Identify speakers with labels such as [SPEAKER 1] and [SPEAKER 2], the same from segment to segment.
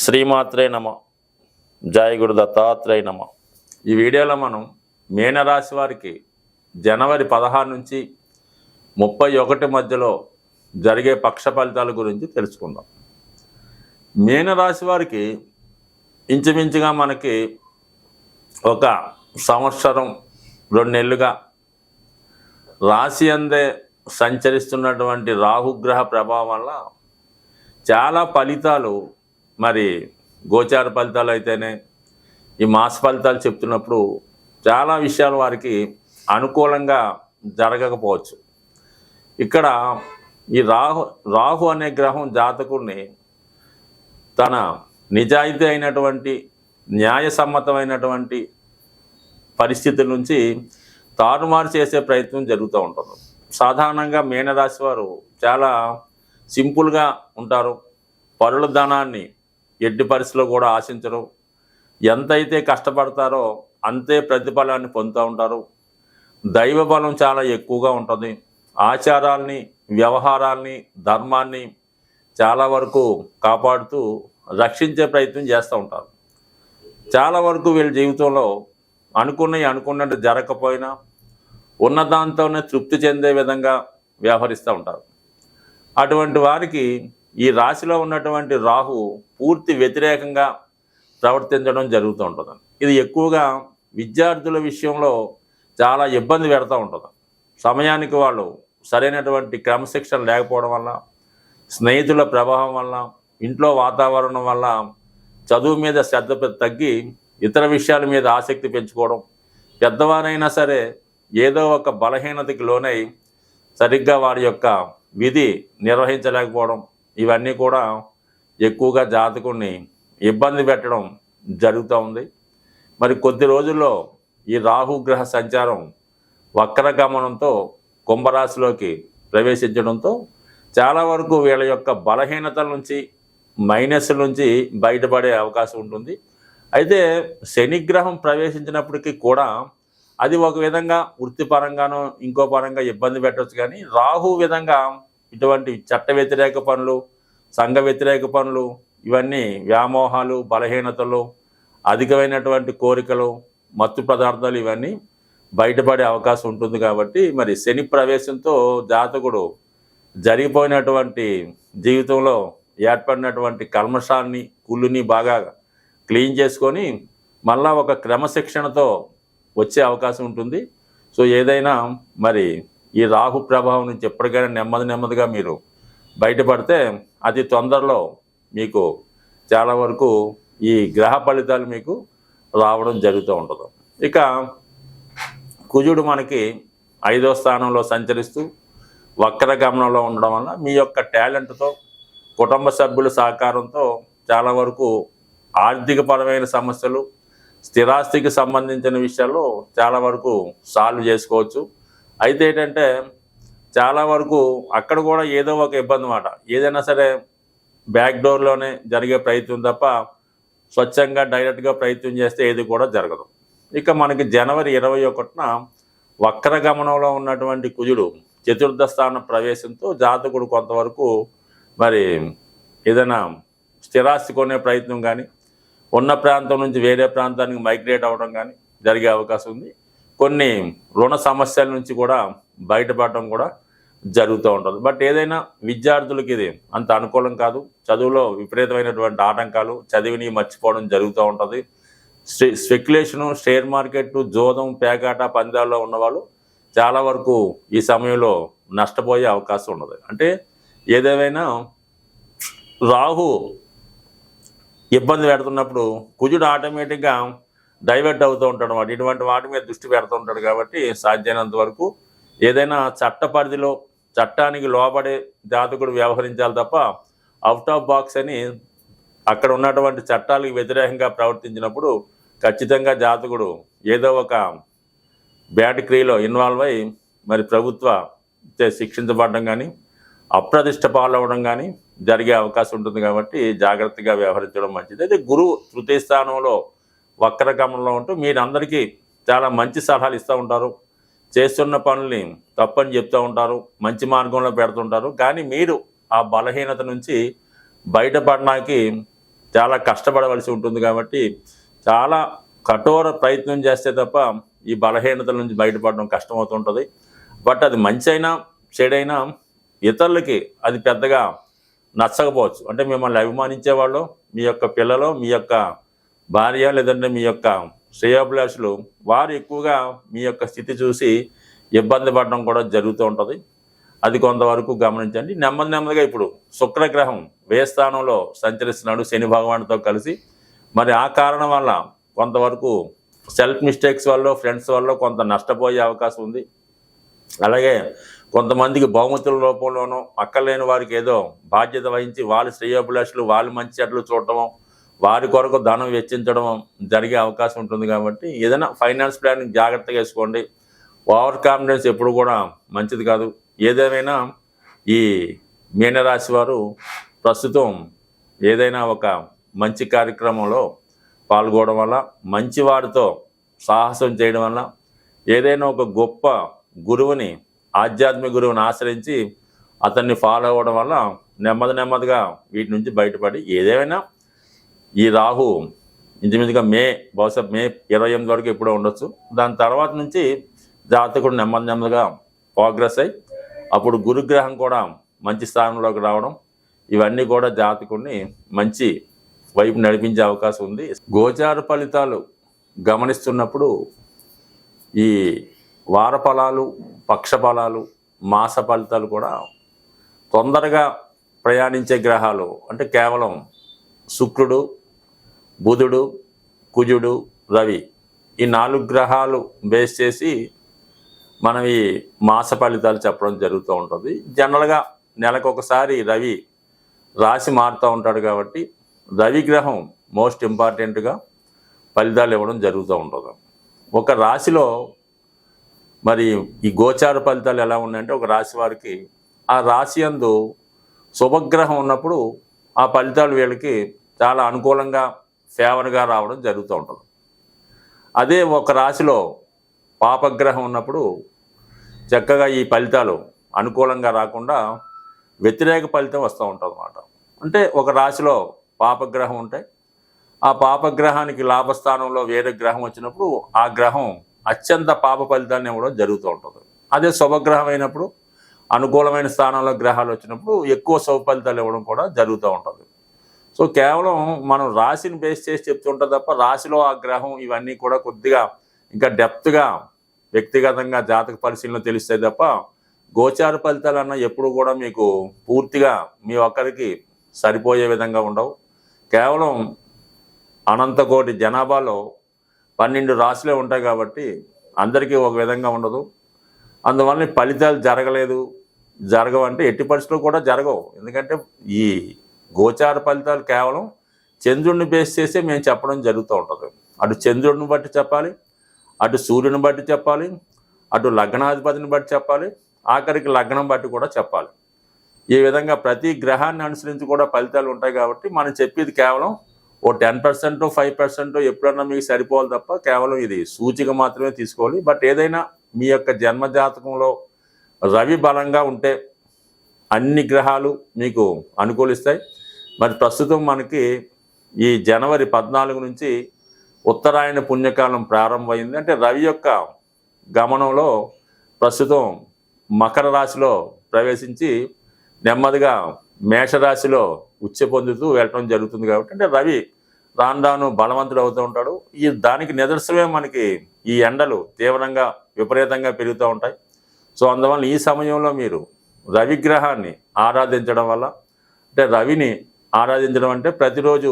[SPEAKER 1] శ్రీమాత్రే నమ. జయ గురు దత్తాత్రేయ నమ. ఈ వీడియోలో మనం మీనరాశి వారికి జనవరి 16 నుంచి 31 మధ్యలో జరిగే పక్ష ఫలితాల గురించి తెలుసుకుందాం. మీనరాశి వారికి ఇంచుమించుగా మనకి ఒక సంవత్సరం 2 నెలలుగా రాశి అందే సంచరిస్తున్నటువంటి రాహుగ్రహ ప్రభావం వల్ల చాలా ఫలితాలు, మరి గోచార ఫలితాలు అయితేనే ఈ మాస ఫలితాలు చెప్తున్నప్పుడు చాలా విషయాలు వారికి అనుకూలంగా జరగకపోవచ్చు. ఇక్కడ ఈ రాహు అనే గ్రహం జాతకుడిని తన నిజాయితీ అయినటువంటి న్యాయసమ్మతమైనటువంటి పరిస్థితుల నుంచి తారుమారు చేసే ప్రయత్నం జరుగుతూ ఉంటుంది. సాధారణంగా మీనరాశి వారు చాలా సింపుల్గా ఉంటారు. పరుల ధనాన్ని ఎట్టి పరిస్థితుల్లో కూడా ఆశించరు. ఎంతైతే కష్టపడతారో అంతే ప్రతిఫలాన్ని పొందుతూ ఉంటారు. దైవ బలం చాలా ఎక్కువగా ఉంటుంది. ఆచారాల్ని, వ్యవహారాల్ని, ధర్మాన్ని చాలా వరకు కాపాడుతూ రక్షించే ప్రయత్నం చేస్తూ ఉంటారు. చాలా వరకు వీళ్ళ జీవితంలో అనుకున్నట్టు జరగకపోయినా ఉన్న దాంతోనే తృప్తి చెందే విధంగా వ్యవహరిస్తూ ఉంటారు. అటువంటి వారికి ఈ రాశిలో ఉన్నటువంటి రాహు పూర్తి వ్యతిరేకంగా ప్రవర్తించడం జరుగుతూ ఉంటుంది. ఇది ఎక్కువగా విద్యార్థుల విషయంలో చాలా ఇబ్బంది పెడతా ఉంటుంది. సమయానికి వాళ్ళు సరైనటువంటి క్రమశిక్షణ లేకపోవడం వల్ల, స్నేహితుల ప్రభావం వల్ల, ఇంట్లో వాతావరణం వల్ల చదువు మీద శ్రద్ధ తగ్గి ఇతర విషయాల మీద ఆసక్తి పెంచుకోవడం, పెద్దవారైనా సరే ఏదో ఒక బలహీనతకి లోనై సరిగ్గా వారి యొక్క విధి నిర్వహించలేకపోవడం, ఇవన్నీ కూడా ఎక్కువగా జాతకుడిని ఇబ్బంది పెట్టడం జరుగుతూ ఉంది. మరి కొద్ది రోజుల్లో ఈ రాహుగ్రహ సంచారం వక్రగమనంతో కుంభరాశిలోకి ప్రవేశించడంతో చాలా వరకు వీళ్ళ యొక్క బలహీనతల నుంచి, మైనస్ నుంచి బయటపడే అవకాశం ఉంటుంది. అయితే శనిగ్రహం ప్రవేశించినప్పటికీ కూడా అది ఒక విధంగా వృత్తిపరంగానో ఇంకో పరంగా ఇబ్బంది పెట్టవచ్చు. కానీ రాహు విధంగా ఇటువంటి చట్ట వ్యతిరేక పనులు, సంఘ వ్యతిరేక పనులు, ఇవన్నీ వ్యామోహాలు, బలహీనతలు, అధికమైనటువంటి కోరికలు, మత్తు పదార్థాలు ఇవన్నీ బయటపడే అవకాశం ఉంటుంది. కాబట్టి మరి శని ప్రవేశంతో జాతకుడు జరిగిపోయినటువంటి జీవితంలో ఏర్పడినటువంటి కల్మషాన్ని, కుళ్ళుని బాగా క్లీన్ చేసుకొని మళ్ళా ఒక క్రమశిక్షణతో వచ్చే అవకాశం ఉంటుంది. సో ఏదైనా మరి ఈ రాహు ప్రభావం నుంచి ఎప్పటికైనా నెమ్మదిగా మీరు బయటపడితే అతి తొందరలో మీకు చాలా వరకు ఈ గ్రహ ఫలితాలు మీకు రావడం జరుగుతూ ఉంటుంది. ఇక కుజుడు మనకి 5వ స్థానంలో సంచరిస్తూ వక్రగమనంలో ఉండడం వల్ల మీ యొక్క టాలెంట్తో, కుటుంబ సభ్యుల సహకారంతో చాలా వరకు ఆర్థికపరమైన సమస్యలు, స్థిరాస్తికి సంబంధించిన విషయాల్లో చాలా వరకు సాల్వ్ చేసుకోవచ్చు. అయితే ఏంటంటే చాలా వరకు అక్కడ కూడా ఏదో ఒక ఇబ్బంది మాట, ఏదైనా సరే బ్యాక్ డోర్లోనే జరిగే ప్రయత్నం తప్ప స్వచ్ఛంగా డైరెక్ట్గా ప్రయత్నం చేస్తే ఏది కూడా జరగదు. ఇక మనకి జనవరి 21న వక్రగమనంలో ఉన్నటువంటి కుజుడు చతుర్థ స్థాన ప్రవేశంతో జాతకుడు కొంతవరకు మరి ఏదైనా స్థిరాస్తి కొనే ప్రయత్నం కానీ, ఉన్న ప్రాంతం నుంచి వేరే ప్రాంతానికి మైగ్రేట్ అవ్వడం కానీ జరిగే అవకాశం ఉంది. కొన్ని రుణ సమస్యల నుంచి కూడా బయటపడడం కూడా జరుగుతూ ఉంటుంది. బట్ ఏదైనా విద్యార్థులకి ఇది అంత అనుకూలం కాదు. చదువులో విపరీతమైనటువంటి ఆటంకాలు, చదివిని మర్చిపోవడం జరుగుతూ ఉంటుంది. స్పెక్యులేషను, షేర్ మార్కెట్, జోదం, పేకాట, పందాల్లో ఉన్నవాళ్ళు చాలా వరకు ఈ సమయంలో నష్టపోయే అవకాశం ఉన్నది. అంటే ఏదేమైనా రాహు ఇబ్బంది పెడుతున్నప్పుడు కుజుడు ఆటోమేటిక్గా డైవర్ట్ అవుతూ ఉంటాడు. ఇటువంటి వాటి మీద దృష్టి పెడుతూ ఉంటాడు. కాబట్టి సాధ్యమైనంత వరకు ఏదైనా చట్ట పరిధిలో, చట్టానికి లోబడే జాతకుడు వ్యవహరించాలి తప్ప అవుట్ ఆఫ్ బాక్స్ అని అక్కడ ఉన్నటువంటి చట్టాలకు వ్యతిరేకంగా ప్రవర్తించినప్పుడు ఖచ్చితంగా జాతకుడు ఏదో ఒక బ్యాడ్ క్రియలో ఇన్వాల్వ్ అయ్యి మరి ప్రభుత్వ శిక్షించబడడం కానీ, అప్రతిష్ట పాలవడం కానీ జరిగే అవకాశం ఉంటుంది. కాబట్టి జాగ్రత్తగా వ్యవహరించడం మంచిది. అయితే గురువు తృతీయ స్థానంలో వక్రగమనంలో ఉంటూ మీరందరికీ చాలా మంచి సలహాలు ఇస్తూ ఉంటారు. చేస్తున్న పనుల్ని తప్పని చెప్తూ ఉంటారు, మంచి మార్గంలో పెడుతుంటారు. కానీ మీరు ఆ బలహీనత నుంచి బయటపడడానికి చాలా కష్టపడవలసి ఉంటుంది కాబట్టి చాలా కఠోర ప్రయత్నం చేస్తే తప్ప ఈ బలహీనతల నుంచి బయటపడడం కష్టమవుతుంటుంది. బట్ అది మంచి అయినా చెడైనా ఇతరులకి అది పెద్దగా నచ్చకపోవచ్చు. అంటే మిమ్మల్ని అభిమానించే వాళ్ళు, మీ యొక్క పిల్లలు, మీ యొక్క భార్య, లేదంటే మీ యొక్క శ్రేయోభిలాషులు, వారు ఎక్కువగా మీ యొక్క స్థితి చూసి ఇబ్బంది పడడం కూడా జరుగుతూ ఉంటుంది. అది కొంతవరకు గమనించండి. నెమ్మదిగా ఇప్పుడు శుక్రగ్రహం వ్యయ స్థానంలో సంచరిస్తున్నాడు శని భగవానుడితో కలిసి. మరి ఆ కారణం వల్ల కొంతవరకు సెల్ఫ్ మిస్టేక్స్ వల్ల, ఫ్రెండ్స్ వల్ల కొంత నష్టపోయే అవకాశం ఉంది. అలాగే కొంతమందికి బహుమతుల రూపంలోనూ అక్కర్లేని వారికి ఏదో బాధ్యత వహించి వాళ్ళ శ్రేయోభిలాషులు, వాళ్ళు మంచి చెడ్లు చూడటము, వారి కొరకు ధనం వెచ్చించడం జరిగే అవకాశం ఉంటుంది. కాబట్టి ఏదైనా ఫైనాన్స్ ప్లానింగ్ జాగ్రత్తగా వేసుకోండి. ఓవర్ కాన్ఫిడెన్స్ ఎప్పుడు కూడా మంచిది కాదు. ఏదేమైనా ఈ మీనరాశి వారు ప్రస్తుతం ఏదైనా ఒక మంచి కార్యక్రమంలో పాల్గొనడం వల్ల, మంచి వారితో సాహసం చేయడం వల్ల, ఏదైనా ఒక గొప్ప గురువుని, ఆధ్యాత్మిక గురువుని ఆశ్రయించి అతన్ని ఫాలో అవ్వడం వల్ల నెమ్మదిగా వీటి నుంచి బయటపడి, ఏదేమైనా ఈ రాహు ఇంచుమించుగా బహుశా మే 28 వరకు ఎప్పుడో ఉండొచ్చు. దాని తర్వాత నుంచి జాతకుడు నెమ్మదిగా ప్రోగ్రెస్ అయ్యి అప్పుడు గురుగ్రహం కూడా మంచి స్థానంలోకి రావడం, ఇవన్నీ కూడా జాతకుడిని మంచి వైపు నడిపించే అవకాశం ఉంది. గోచార ఫలితాలు గమనిస్తున్నప్పుడు ఈ వార ఫలాలు, పక్ష ఫలాలు, మాస ఫలితాలు కూడా తొందరగా ప్రయాణించే గ్రహాలు అంటే కేవలం శుక్రుడు, బుధుడు, కుజుడు, రవి, ఈ 4 గ్రహాలు బేస్ చేసి మనం ఈ మాస ఫలితాలు చెప్పడం జరుగుతూ ఉంటుంది. జనరల్గా నెలకు ఒకసారి రవి రాశి మారుతూ ఉంటాడు కాబట్టి రవి గ్రహం మోస్ట్ ఇంపార్టెంట్గా ఫలితాలు ఇవ్వడం జరుగుతూ ఉంటుంది. ఒక రాశిలో మరి ఈ గోచార ఫలితాలు ఎలా ఉన్నాయంటే, ఒక రాశి వారికి ఆ రాశి యందు శుభగ్రహం ఉన్నప్పుడు ఆ ఫలితాలు వీళ్ళకి చాలా అనుకూలంగా, ఫేవర్గా రావడం జరుగుతూ ఉంటుంది. అదే ఒక రాశిలో పాపగ్రహం ఉన్నప్పుడు చక్కగా ఈ ఫలితాలు అనుకూలంగా రాకుండా వ్యతిరేక ఫలితం వస్తూ ఉంటుంది అన్నమాట. అంటే ఒక రాశిలో పాపగ్రహం ఉంటే ఆ పాపగ్రహానికి లాభస్థానంలో వేరే గ్రహం వచ్చినప్పుడు ఆ గ్రహం అత్యంత పాప ఫలితాన్ని ఇవ్వడం జరుగుతూ ఉంటుంది. అదే శుభగ్రహం అయినప్పుడు, అనుకూలమైన స్థానంలో గ్రహాలు వచ్చినప్పుడు ఎక్కువ శుభ ఫలితాలు ఇవ్వడం కూడా జరుగుతూ ఉంటుంది. సో కేవలం మనం రాశిని బేస్ చేసి చెప్తుంటాం తప్ప రాశిలో ఆ గ్రహం ఇవన్నీ కూడా కొద్దిగా ఇంకా డెప్త్గా వ్యక్తిగతంగా జాతక పరిశీలన తెలుస్తాయి తప్ప గోచార ఫలితాలు అన్న ఎప్పుడు కూడా మీకు పూర్తిగా మీ ఒక్కరికి సరిపోయే విధంగా ఉండవు. కేవలం అనంతకోటి జనాభాలో 12 రాశులే ఉంటాయి కాబట్టి అందరికీ ఒక విధంగా ఉండదు. అందువల్ల ఫలితాలు జరగవంటే ఎట్టి పరిస్థితులు కూడా జరగవు. ఎందుకంటే ఈ గోచార ఫలితాలు కేవలం చంద్రుడిని బేస్ చేసే మేము చెప్పడం జరుగుతూ ఉంటుంది. అటు చంద్రుడిని బట్టి చెప్పాలి, అటు సూర్యుని బట్టి చెప్పాలి, అటు లగ్నాధిపతిని బట్టి చెప్పాలి, ఆఖరికి లగ్నం బట్టి కూడా చెప్పాలి. ఈ విధంగా ప్రతి గ్రహాన్ని అనుసరించి కూడా ఫలితాలు ఉంటాయి. కాబట్టి మనం చెప్పేది కేవలం ఓ 10%, 5% ఎప్పుడన్నా మీకు సరిపోవాలి తప్ప కేవలం ఇది సూచిక మాత్రమే తీసుకోవాలి. బట్ ఏదైనా మీ యొక్క జన్మజాతకంలో రవి బలంగా ఉంటే అన్ని గ్రహాలు మీకు అనుకూలిస్తాయి. మరి ప్రస్తుతం మనకి ఈ జనవరి 14 నుంచి ఉత్తరాయణ పుణ్యకాలం ప్రారంభమైంది. అంటే రవి యొక్క గమనంలో ప్రస్తుతం మకర రాశిలో ప్రవేశించి నెమ్మదిగా మేషరాశిలో ఉచ్చ పొందుతూ వెళ్ళటం జరుగుతుంది. కాబట్టి అంటే రవి రాను బలవంతుడు అవుతూ ఉంటాడు. దానికి నిదర్శనమే మనకి ఈ ఎండలు తీవ్రంగా విపరీతంగా పెరుగుతూ ఉంటాయి. సో అందువల్ల ఈ సమయంలో మీరు రవిగ్రహాన్ని ఆరాధించడం వల్ల, అంటే రవిని ఆరాధించడం అంటే ప్రతిరోజు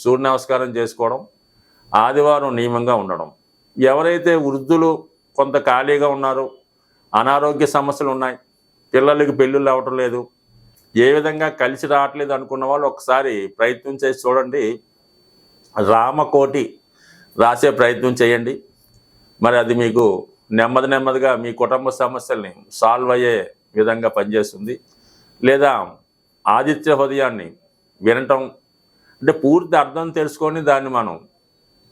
[SPEAKER 1] సూర్య నమస్కారం చేసుకోవడం, ఆదివారం నియమంగా ఉండడం. ఎవరైతే వృద్ధులు కొంత ఖాళీగా ఉన్నారో, అనారోగ్య సమస్యలు ఉన్నాయి, పిల్లలకి పెళ్ళిళ్ళు అవ్వటం లేదు, ఏ విధంగా కలిసి రావట్లేదు అనుకున్న వాళ్ళు ఒకసారి ప్రయత్నం చేసి చూడండి. రామకోటి రాసే ప్రయత్నం చేయండి. మరి అది మీకు నెమ్మదిగా మీ కుటుంబ సమస్యల్ని సాల్వ్ అయ్యే విధంగా పనిచేస్తుంది. లేదా ఆదిత్య హృదయాన్ని వినటం, అంటే పూర్తి అర్థం తెలుసుకొని దాన్ని మనం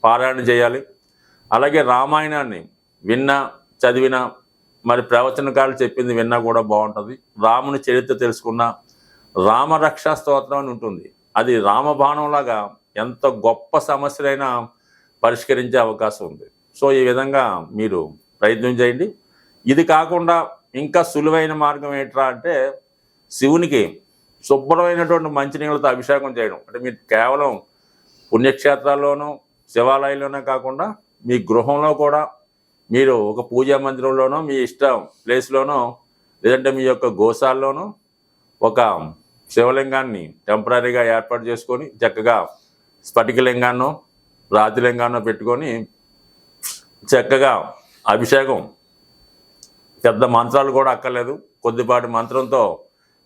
[SPEAKER 1] పారాయణ చేయాలి. అలాగే రామాయణాన్ని విన్నా చదివినా, మరి ప్రవచనకాలు చెప్పింది విన్నా కూడా బాగుంటుంది. రాముని చరిత్ర తెలుసుకున్న రామరక్షా స్తోత్రం అని ఉంటుంది. అది రామబాణంలాగా ఎంత గొప్ప సమస్యలైనా పరిష్కరించే అవకాశం ఉంది. సో ఈ విధంగా మీరు ప్రయత్నం చేయండి. ఇది కాకుండా ఇంకా సులువైన మార్గం ఏంట్రా అంటే శివునికి శుభ్రమైనటువంటి మంచినీళ్ళతో అభిషేకం చేయడం. అంటే మీరు కేవలం పుణ్యక్షేత్రాల్లోనూ శివాలయంలోనే కాకుండా మీ గృహంలో కూడా మీరు ఒక పూజా మందిరంలోనో మీ ఇష్టం ప్లేస్లోనో లేదంటే మీ యొక్క గోశాల్లోనూ ఒక శివలింగాన్ని టెంపరీగా ఏర్పాటు చేసుకొని చక్కగా స్ఫటికలింగాన్నో రాతిలింగాన్నో పెట్టుకొని చక్కగా అభిషేకం, పెద్ద మంత్రాలు కూడా అక్కర్లేదు, కొద్దిపాటి మంత్రంతో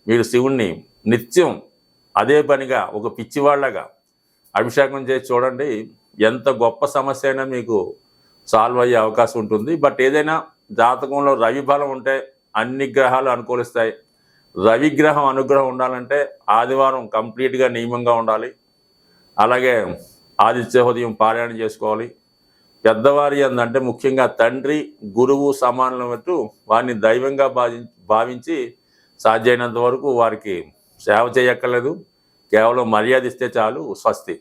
[SPEAKER 1] మీరు శివుణ్ణి నిత్యం అదే పనిగా ఒక పిచ్చివాళ్ళగా అభిషేకం చేసి చూడండి. ఎంత గొప్ప సమస్య అయినా మీకు సాల్వ్ అయ్యే అవకాశం ఉంటుంది. బట్ ఏదైనా జాతకంలో రవి బలం ఉంటే అన్ని గ్రహాలు అనుకూలిస్తాయి. రవిగ్రహం అనుగ్రహం ఉండాలంటే ఆదివారం కంప్లీట్గా నియమంగా ఉండాలి. అలాగే ఆదిత్యోదయం పారాయణ చేసుకోవాలి. పెద్దవారి అందంటే ముఖ్యంగా తండ్రి గురువు సమానులతో వారిని దైవంగా భావించి సాధ్యమైనంత వరకు వారికి సేవ చేయక్కర్లేదు, కేవలం మర్యాద ఇస్తే చాలు. స్వస్తి.